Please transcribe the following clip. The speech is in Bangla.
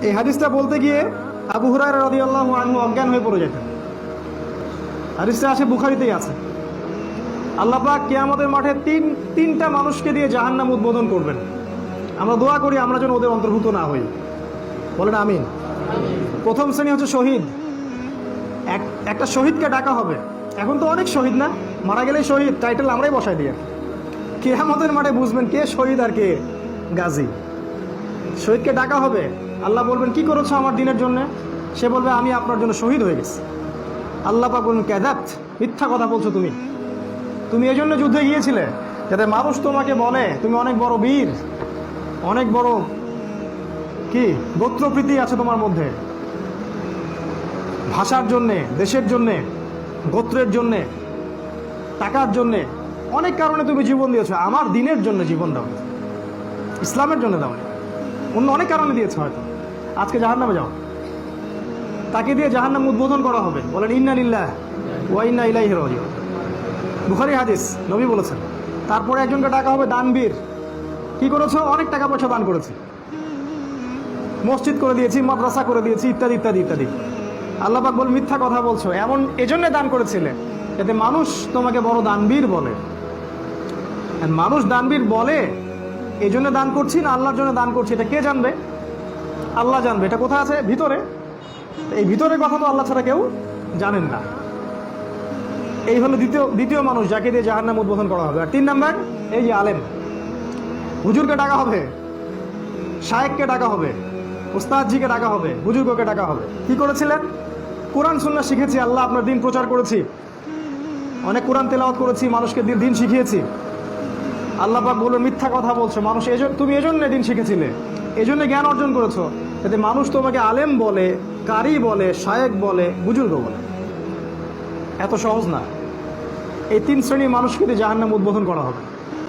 এই হাদিসটা বলতে গিয়ে আবু হুরায়রা রাদিয়াল্লাহু আনহু অজ্ঞান হয়ে পড়ে যেতেন। হাদিসটা আছে, বুখারীতেই আছে। আল্লাহ পাক কিয়ামতের মাঠে তিনটা মানুষকে দিয়ে জাহান্নাম উদ্বোধন করবেন। আমরা দোয়া করি আমরা যেন ওদের অন্তর্ভুক্ত না হই, বলেন আমিন। প্রথম শ্রেণী হচ্ছে শহীদ। একটা শহীদকে ডাকা হবে। এখন তো অনেক শহীদ না, মারা গেলেই শহীদ টাইটেল আমরাই বসাই দিই। কিয়ামতের মাঠে বুঝবেন কে শহীদ আর কে গাজী। শহীদকে ডাকা হবে, আল্লাহ বলবেন কি করেছো আমার দিনের জন্য? সে বলবে আমি আপনার জন্য শহীদ হয়ে গেছি। আল্লাহ পাক বলবেন কাযাবত, মিথ্যা কথা বলছো তুমি। তুমি এই জন্য যুদ্ধে গিয়েছিলে যাতে মানুষ তোমাকে বলে তুমি অনেক বড় বীর, অনেক বড় কি গোত্রপ্রীতি আছে তোমার মধ্যে। ভাষার জন্যে, দেশের জন্যে, গোত্রের জন্যে, টাকার জন্যে, অনেক কারণে তুমি জীবন দিয়েছো। আমার দিনের জন্য জীবন দাও, ইসলামের জন্য দাও, অন্য অনেক কারণে দিয়েছে হয়তো। আজকে জাহান্নামে যাও। তাকে দিয়ে জাহান্নাম উদ্বোধন করা হবে। বলেন ইন্না লিল্লাহি ওয়া ইন্না ইলাইহি রাজিউন। বুখারী হাদিস, নবী বলেছেন। তারপরে একজনকে ডাকা হবে দানবীর। কি করেছো? অনেক টাকা পয়সা দান করেছি, মসজিদ করে দিয়েছি, মাদ্রাসা করে দিয়েছি, ইত্যাদি ইত্যাদি ইত্যাদি। আল্লাহ পাক বল মিথ্যা কথা বলছো, এমন এজন্য দান করেছিলে যাতে মানুষ তোমাকে বড় দানবীর বলে। মানুষ দানবীর বলে এই জন্য দান করছি না আল্লাহর জন্য দান করছি, এটা কে জানবে? আল্লাহ জানবে। এটা কোথায় আছে? ভিতরে। এই ভিতরের কথা তো আল্লাহ ছাড়া কেউ জানেন না। এই হলো দ্বিতীয় মানুষ যাকে দিয়ে জাহান্নাম উদ্বোধন করা হবে। আর 3 নাম্বার, এই যে আলেম, হুজুরকে ডাকা হবে, শায়েখকে ডাকা হবে, উস্তাদজিকে ডাকা হবে, বুজুর্গকে ডাকা হবে। কি করেছিলেন? কোরআন সুন্নাহ শিখেছি, আল্লাহ আপনার দিন প্রচার করেছি, অনেক কোরআন তেলাওয়াত করেছি, মানুষকে দিন শিখিয়েছি। আল্লাহ পাক বলল মিথ্যা কথা বলছো, মানুষ তুমি এজন্য দিন শিখেছিলে, এজন্য জ্ঞান অর্জন করেছো যাতে মানুষ তোমাকে আলেম বলে, কারি বলে, শায়েখ বলে, বুজুর্গ বলে। এত সহজ না। এই 3 শ্রেণীর মানুষকে দিয়ে জাহান্নাম উদ্বোধন করা হবে।